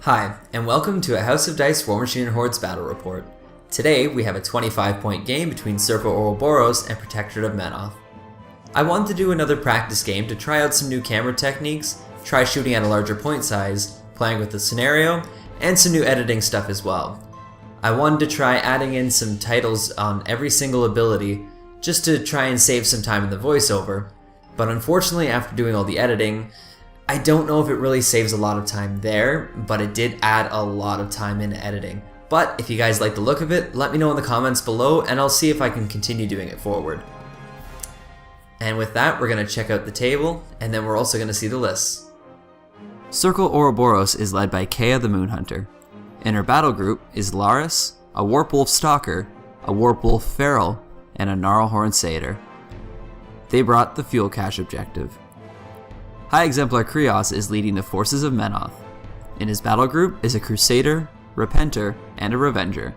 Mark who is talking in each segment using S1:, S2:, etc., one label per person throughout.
S1: Hi, and welcome to a House of Dice Warmachine and Hordes battle report. Today, we have a 25-point game between Circle Orboros and Protectorate of Menoth. I wanted to do another practice game to try out some new camera techniques, try shooting at a larger point size, playing with the scenario, and some new editing stuff as well. I wanted to try adding in some titles on every single ability, just to try and save some time in the voiceover, but unfortunately after doing all the editing, I don't know if it really saves a lot of time there, but it did add a lot of time in editing. But if you guys like the look of it, let me know in the comments below and I'll see if I can continue doing it forward. And with that, we're going to check out the table, and then we're also going to see the lists. Circle Orboros is led by Kea the Moonhunter. In her battle group is Laris, a Warpwolf Stalker, a Warpwolf Feral, and a Gnarlhorn Satyr. They brought the Fuel Cache objective. High Exemplar Krios is leading the forces of Menoth. In his battle group is a Crusader, Repenter, and a Revenger.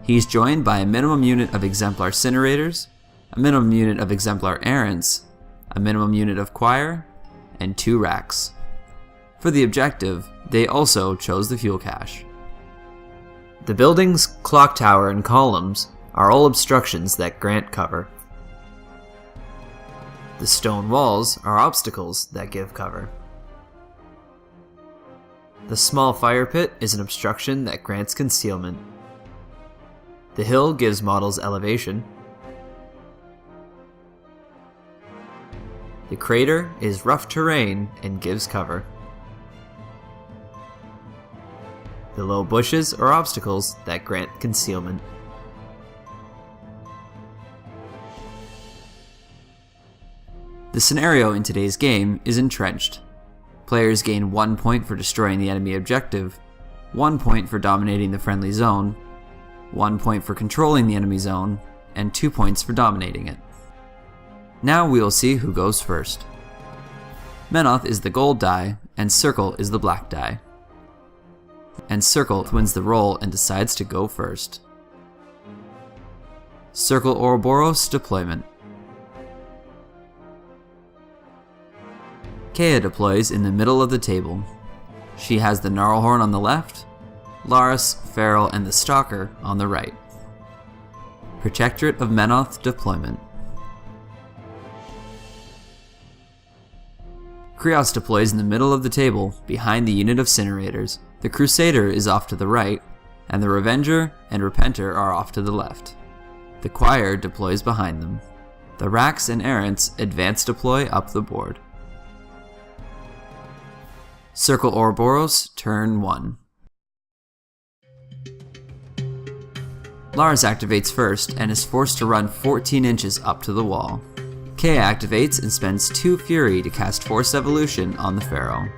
S1: He's joined by a minimum unit of Exemplar Cinerators, a minimum unit of Exemplar Errants, a minimum unit of Choir, and 2 Racks. For the objective, they also chose the Fuel Cache. The buildings, clock tower, and columns are all obstructions that grant cover. The stone walls are obstacles that give cover. The small fire pit is an obstruction that grants concealment. The hill gives models elevation. The crater is rough terrain and gives cover. The low bushes are obstacles that grant concealment. The scenario in today's game is entrenched. Players gain 1 point for destroying the enemy objective, 1 point for dominating the friendly zone, 1 point for controlling the enemy zone, and 2 points for dominating it. Now we will see who goes first. Menoth is the gold die, and Circle is the black die. And Circle wins the roll and decides to go first. Circle Orboros deployment. Kea deploys in the middle of the table. She has the Gnarlhorn on the left, Laris, Feral, and the Stalker on the right. Protectorate of Menoth deployment. Krios deploys in the middle of the table, behind the unit of Cinerators. The Crusader is off to the right, and the Revenger and Repenter are off to the left. The Choir deploys behind them. The Racks and Errants advance deploy up the board. Circle Orboros, turn 1. Lars activates first and is forced to run 14 inches up to the wall. Kea activates and spends 2 Fury to cast Forced Evolution on the Pharaoh.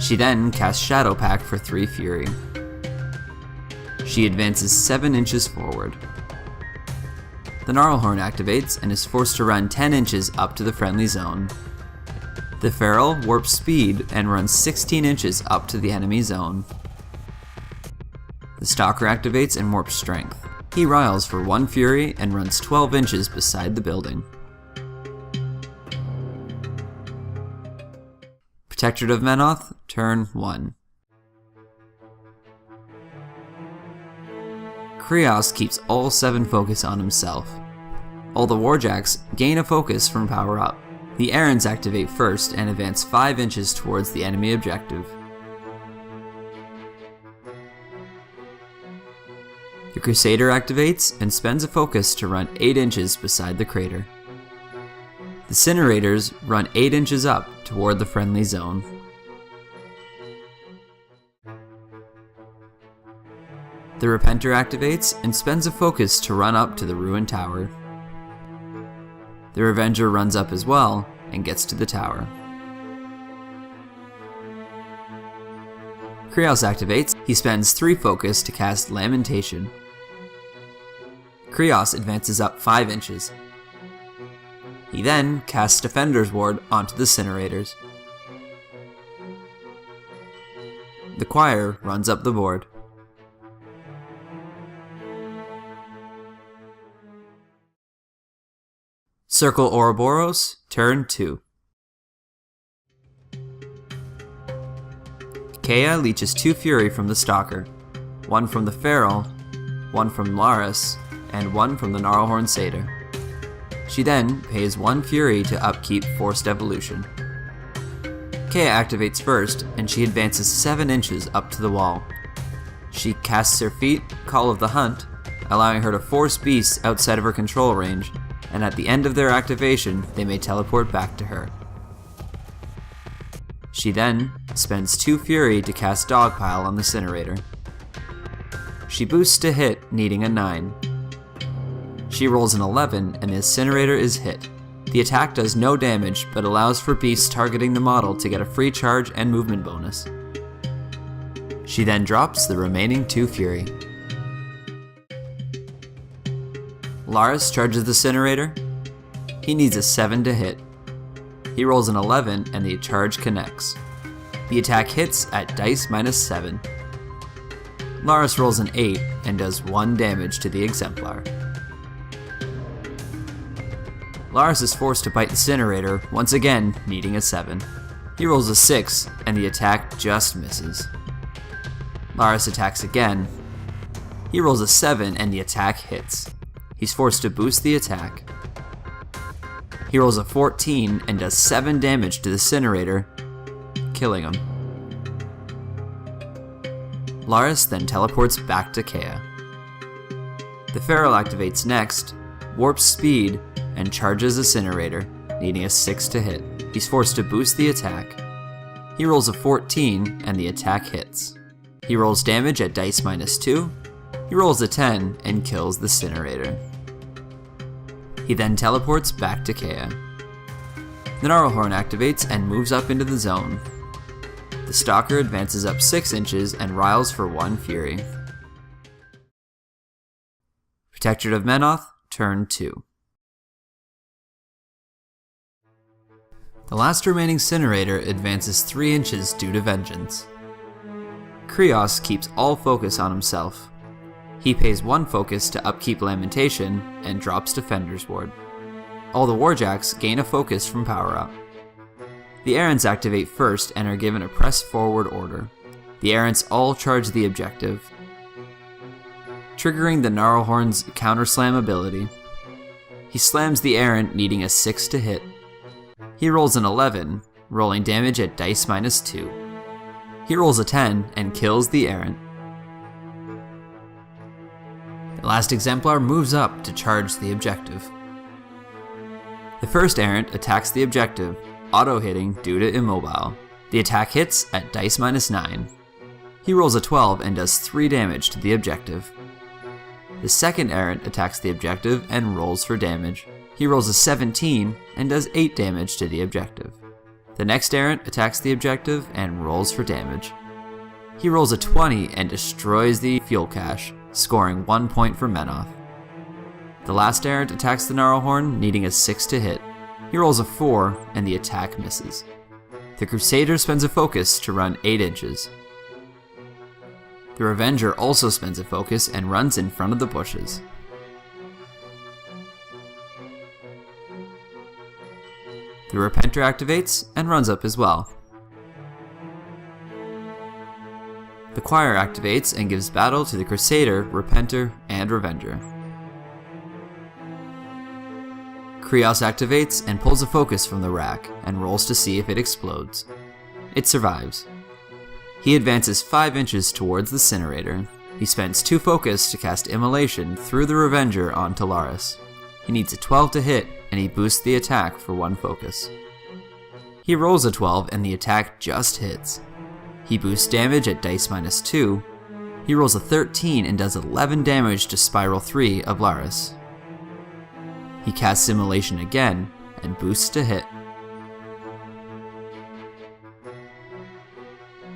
S1: She then casts Shadow Pack for 3 Fury. She advances 7 inches forward. The Gnarlhorn activates and is forced to run 10 inches up to the friendly zone. The Feral warps speed and runs 16 inches up to the enemy zone. The Stalker activates and warps strength. He riles for 1 Fury and runs 12 inches beside the building. Protectorate of Menoth, turn 1. Krios keeps all 7 focus on himself. All the Warjacks gain a focus from power up. The Errants activate first and advance 5 inches towards the enemy objective. The Crusader activates and spends a focus to run 8 inches beside the crater. The Cinerators run 8 inches up toward the friendly zone. The Repenter activates and spends a focus to run up to the ruined tower. The Revenger runs up as well and gets to the tower. Krios activates. He spends 3 focus to cast Lamentation. Krios advances up 5 inches. He then casts Defender's Ward onto the Cinerators. The Choir runs up the board. Circle Orboros, turn 2. Kea leeches 2 Fury from the Stalker, 1 from the Feral, 1 from Laris, and 1 from the Gnarlhorn Satyr. She then pays 1 Fury to upkeep Forced Evolution. Kea activates first, and she advances 7 inches up to the wall. She casts her feat, Call of the Hunt, allowing her to force beasts outside of her control range, and at the end of their activation, they may teleport back to her. She then spends 2 Fury to cast Dogpile on the Incinerator. She boosts to hit, needing a 9. She rolls an 11, and the Incinerator is hit. The attack does no damage, but allows for beasts targeting the model to get a free charge and movement bonus. She then drops the remaining 2 Fury. Laris charges the Incinerator. He needs a 7 to hit. He rolls an 11 and the charge connects. The attack hits at dice -7. Laris rolls an 8 and does 1 damage to the Exemplar. Laris is forced to bite the Incinerator, once again needing a 7. He rolls a 6 and the attack just misses. Laris attacks again. He rolls a 7 and the attack hits. He's forced to boost the attack. He rolls a 14 and does 7 damage to the Incinerator, killing him. Laris then teleports back to Kea. The Feral activates next, warps speed, and charges the Incinerator, needing a 6 to hit. He's forced to boost the attack. He rolls a 14 and the attack hits. He rolls damage at dice -2. He rolls a 10 and kills the Incinerator. He then teleports back to Kea. The Gnarlhorn activates and moves up into the zone. The Stalker advances up 6 inches and riles for 1 Fury. Protectorate of Menoth, turn 2. The last remaining Incinerator advances 3 inches due to Vengeance. Krios keeps all focus on himself. He pays 1 focus to upkeep Lamentation and drops Defender's Ward. All the Warjacks gain a focus from Power Up. The Errants activate first and are given a press forward order. The Errants all charge the objective, triggering the Gnarlhorn's counter-slam ability. He slams the Errant, needing a 6 to hit. He rolls an 11, rolling damage at dice -2. He rolls a 10 and kills the Errant. The last Exemplar moves up to charge the objective. The first Errant attacks the objective, auto-hitting due to Immobile. The attack hits at dice -9. He rolls a 12 and does 3 damage to the objective. The second Errant attacks the objective and rolls for damage. He rolls a 17 and does 8 damage to the objective. The next Errant attacks the objective and rolls for damage. He rolls a 20 and destroys the fuel cache, scoring 1 point for Menoth. The last Errant attacks the Gnarlhorn, needing a 6 to hit. He rolls a 4 and the attack misses. The Crusader spends a focus to run 8 inches. The Revenger also spends a focus and runs in front of the bushes. The Repenter activates and runs up as well. The Choir activates and gives battle to the Crusader, Repenter, and Revenger. Krios activates and pulls a focus from the rack and rolls to see if it explodes. It survives. He advances 5 inches towards the Incinerator. He spends 2 focus to cast Immolation through the Revenger onto Laris. He needs a 12 to hit and he boosts the attack for 1 focus. He rolls a 12 and the attack just hits. He boosts damage at dice -2. He rolls a 13 and does 11 damage to Spiral 3 of Laris. He casts Immolation again and boosts to hit.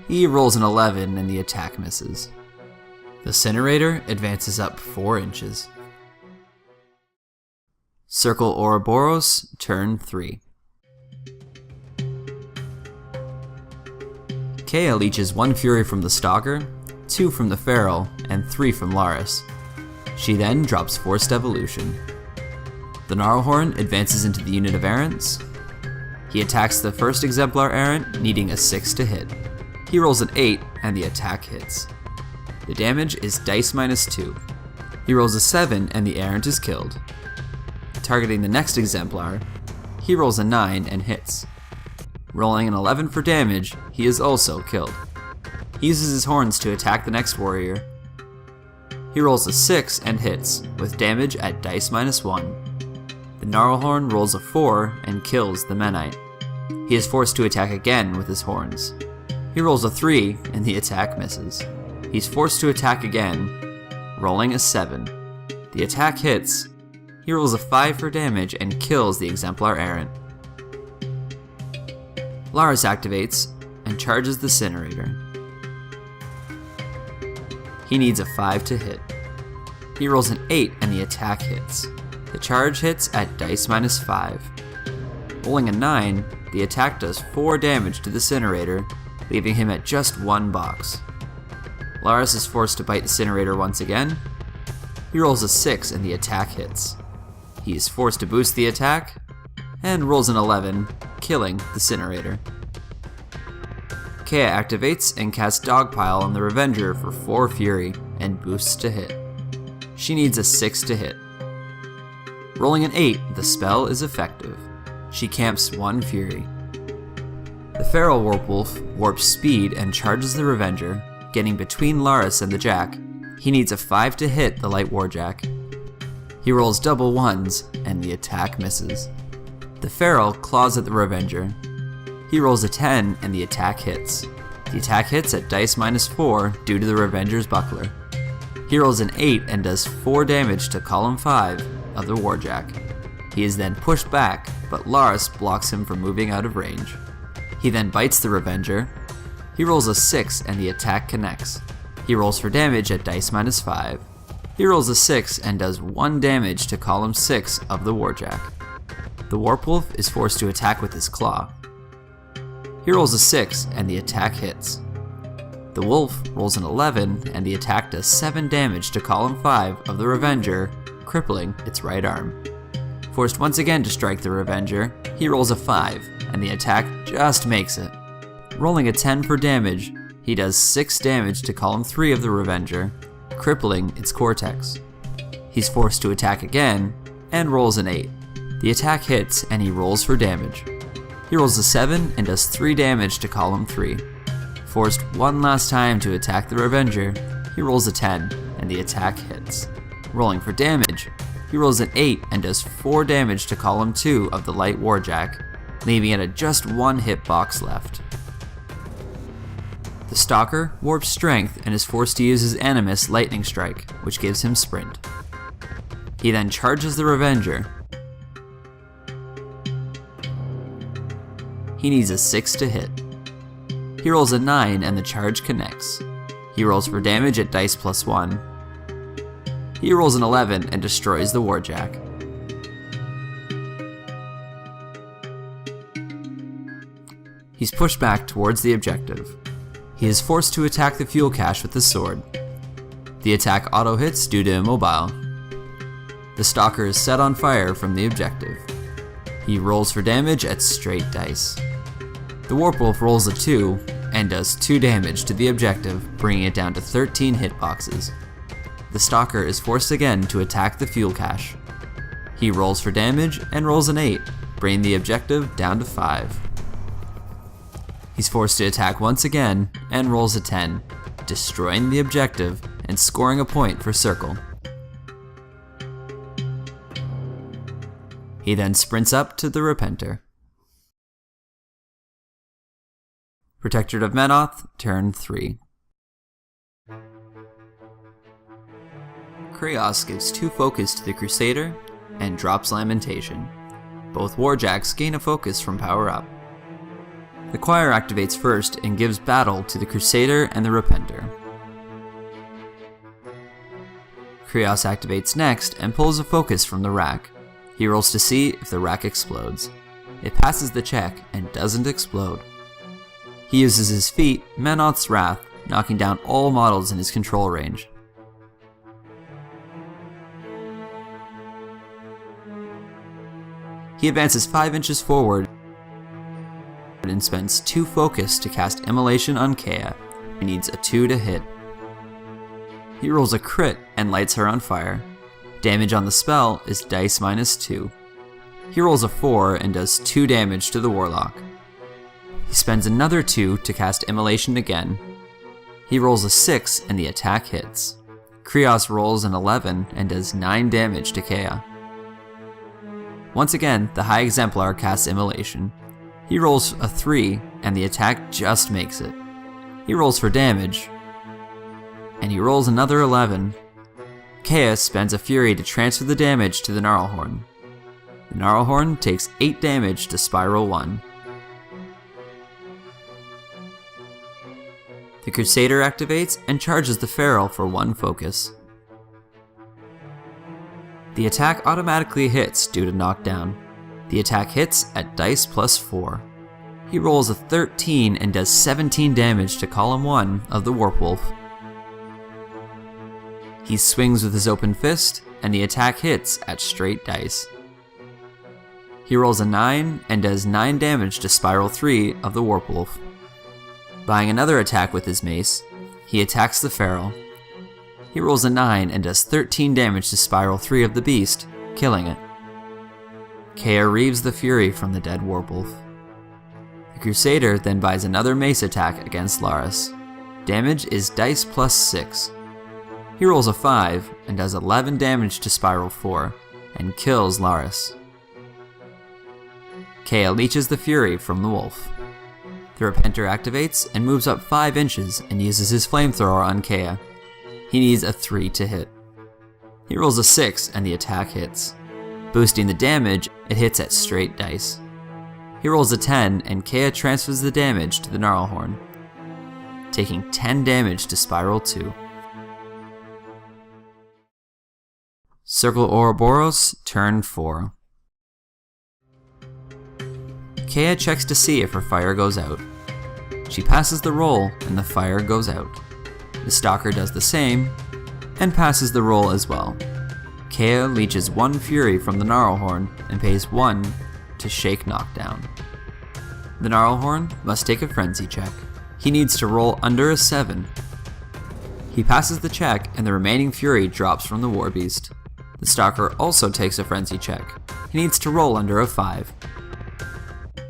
S1: He rolls an 11 and the attack misses. The Incinerator advances up 4 inches. Circle Orboros, turn 3. Kea leeches 1 Fury from the Stalker, 2 from the Feral, and 3 from Laris. She then drops Forced Evolution. The Gnarlhorn advances into the unit of Errants. He attacks the first Exemplar Errant, needing a 6 to hit. He rolls an 8 and the attack hits. The damage is dice -2. He rolls a 7 and the errant is killed. Targeting the next exemplar, he rolls a 9 and hits. Rolling an 11 for damage, he is also killed. He uses his horns to attack the next warrior. He rolls a 6 and hits, with damage at dice -1. The Gnarlhorn rolls a 4 and kills the Menite. He is forced to attack again with his horns. He rolls a 3 and the attack misses. He's forced to attack again, rolling a 7. The attack hits. He rolls a 5 for damage and kills the exemplar errant. Laris activates and charges the Incinerator. He needs a 5 to hit. He rolls an 8 and the attack hits. The charge hits at dice -5. Rolling a 9, the attack does 4 damage to the Incinerator, leaving him at just 1 box. Laris is forced to bite the Incinerator once again. He rolls a 6 and the attack hits. He is forced to boost the attack, and rolls an 11, killing the Incinerator. Kea activates and casts Dogpile on the Revenger for 4 Fury, and boosts to hit. She needs a 6 to hit. Rolling an 8, the spell is effective. She camps 1 Fury. The Feral Warpwolf warps speed and charges the Revenger, getting between Laris and the Jack. He needs a 5 to hit the Light Warjack. He rolls double 1s, and the attack misses. The Feral claws at the Revenger. He rolls a 10, and the attack hits. The attack hits at dice -4 due to the Revenger's Buckler. He rolls an 8 and does 4 damage to column 5 of the Warjack. He is then pushed back, but Laris blocks him from moving out of range. He then bites the Revenger. He rolls a 6 and the attack connects. He rolls for damage at dice -5. He rolls a 6 and does 1 damage to column 6 of the Warjack. The Warpwolf is forced to attack with his claw. He rolls a 6 and the attack hits. The Wolf rolls an 11 and the attack does 7 damage to column 5 of the Revenger, crippling its right arm. Forced once again to strike the Revenger, he rolls a 5 and the attack just makes it. Rolling a 10 for damage, he does 6 damage to column 3 of the Revenger, crippling its cortex. He's forced to attack again and rolls an 8. The attack hits and he rolls for damage. He rolls a 7 and does 3 damage to column 3. Forced one last time to attack the Revenger, he rolls a 10 and the attack hits. Rolling for damage, he rolls an 8 and does 4 damage to column 2 of the Light Warjack, leaving it at just 1 hitbox left. The Stalker warps strength and is forced to use his Animus Lightning Strike, which gives him sprint. He then charges the Revenger. He needs a 6 to hit. He rolls a 9 and the charge connects. He rolls for damage at dice +1. He rolls an 11 and destroys the Warjack. He's pushed back towards the objective. He is forced to attack the fuel cache with his sword. The attack auto-hits due to immobile. The Stalker is set on fire from the objective. He rolls for damage at straight dice. The Warpwolf rolls a 2 and does 2 damage to the objective, bringing it down to 13 hitboxes. The Stalker is forced again to attack the fuel cache. He rolls for damage and rolls an 8, bringing the objective down to 5. He's forced to attack once again and rolls a 10, destroying the objective and scoring a point for Circle. He then sprints up to the Repenter. Protectorate of Menoth, turn 3. Krios gives 2 focus to the Crusader and drops Lamentation. Both Warjacks gain a focus from power up. The Choir activates first and gives battle to the Crusader and the Repenter. Krios activates next and pulls a focus from the rack. He rolls to see if the rack explodes. It passes the check and doesn't explode. He uses his feat, Menoth's Wrath, knocking down all models in his control range. He advances 5 inches forward and spends 2 focus to cast Immolation on Kea. He needs a 2 to hit. He rolls a crit and lights her on fire. Damage on the spell is dice -2. He rolls a 4 and does 2 damage to the Warlock. He spends another 2 to cast Immolation again. He rolls a 6 and the attack hits. Krios rolls an 11 and does 9 damage to Kea. Once again, the High Exemplar casts Immolation. He rolls a 3 and the attack just makes it. He rolls for damage, and he rolls another 11. Kea spends a Fury to transfer the damage to the Gnarlhorn. The Gnarlhorn takes 8 damage to Spiral 1. The Crusader activates and charges the Feral for 1 focus. The attack automatically hits due to knockdown. The attack hits at dice +4. He rolls a 13 and does 17 damage to column 1 of the Warpwolf. He swings with his open fist, and the attack hits at straight dice. He rolls a 9 and does 9 damage to Spiral 3 of the Warpwolf. Buying another attack with his mace, he attacks the Feral. He rolls a 9 and does 13 damage to Spiral 3 of the Beast, killing it. Kea reaves the Fury from the dead Warpwolf. The Crusader then buys another mace attack against Laris. Damage is dice +6. He rolls a 5 and does 11 damage to Spiral 4, and kills Laris. Kea leeches the Fury from the Wolf. The Repenter activates and moves up 5 inches and uses his flamethrower on Kea. He needs a 3 to hit. He rolls a 6 and the attack hits. Boosting the damage, it hits at straight dice. He rolls a 10 and Kea transfers the damage to the Gnarlhorn, taking 10 damage to Spiral 2. Circle Orboros, turn 4. Kea checks to see if her fire goes out. She passes the roll and the fire goes out. The Stalker does the same, and passes the roll as well. Kea leeches 1 Fury from the Gnarlhorn and pays 1 to shake knockdown. The Gnarlhorn must take a frenzy check. He needs to roll under a 7. He passes the check and the remaining Fury drops from the Warbeast. The Stalker also takes a frenzy check. He needs to roll under a 5.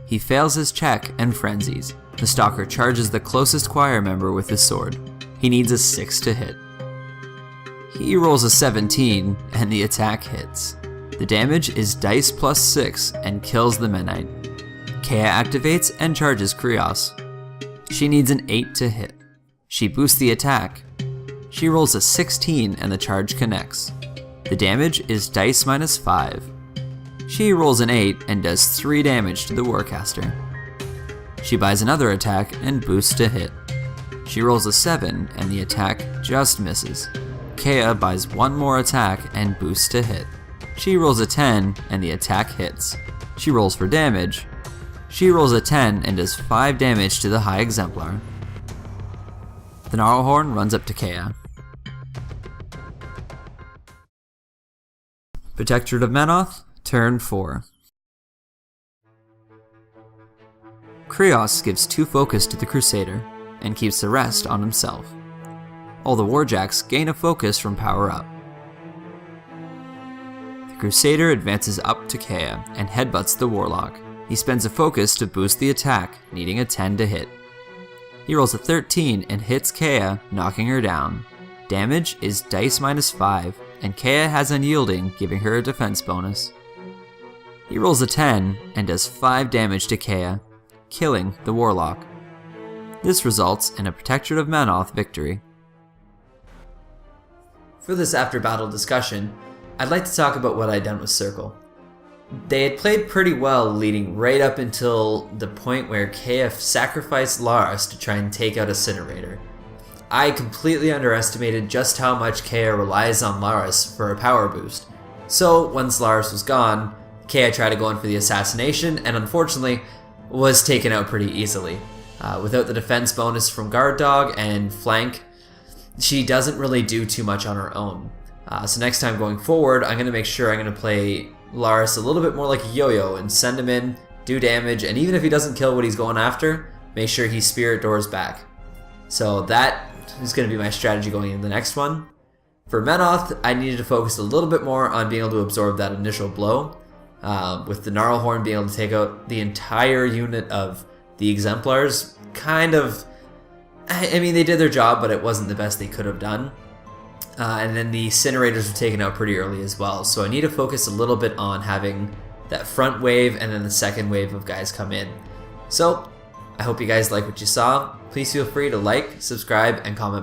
S1: He fails his check and frenzies. The Stalker charges the closest choir member with his sword. He needs a 6 to hit. He rolls a 17 and the attack hits. The damage is dice +6 and kills the Menite. Kea activates and charges Krios. She needs an 8 to hit. She boosts the attack. She rolls a 16 and the charge connects. The damage is dice -5. She rolls an 8 and does 3 damage to the Warcaster. She buys another attack and boosts to hit. She rolls a 7 and the attack just misses. Kea buys 1 more attack and boosts to hit. She rolls a 10 and the attack hits. She rolls for damage. She rolls a 10 and does 5 damage to the High Exemplar. The Gnarlhorn runs up to Kea. Protectorate of Menoth, turn 4. Krios gives 2 focus to the Crusader, and keeps the rest on himself. All the Warjacks gain a focus from power up. The Crusader advances up to Kea and headbutts the Warlock. He spends a focus to boost the attack, needing a 10 to hit. He rolls a 13 and hits Kea, knocking her down. Damage is dice -5, and Kea has Unyielding, giving her a defense bonus. He rolls a 10 and does 5 damage to Kea, killing the Warlock. This results in a Protectorate of Menoth victory.
S2: For this after-battle discussion, I'd like to talk about what I'd done with Circle. They had played pretty well leading right up until the point where Kea sacrificed Laris to try and take out Incinerator. I completely underestimated just how much Kea relies on Laris for a power boost. So once Laris was gone, Kea tried to go in for the assassination and unfortunately was taken out pretty easily. Without the defense bonus from Guard Dog and Flank, she doesn't really do too much on her own. So next time going forward, I'm going to make sure I'm going to play Laris a little bit more like a yo-yo and send him in, do damage, and even if he doesn't kill what he's going after, make sure he spirit doors back. So that is going to be my strategy going into the next one. For Menoth, I needed to focus a little bit more on being able to absorb that initial blow. With the Gnarlhorn being able to take out the entire unit of the Exemplars, kind of, I mean, they did their job, but it wasn't the best they could have done. And then the Incinerators were taken out pretty early as well, so I need to focus a little bit on having that front wave and then the second wave of guys come in. So, I hope you guys like what you saw. Please feel free to like, subscribe, and comment below.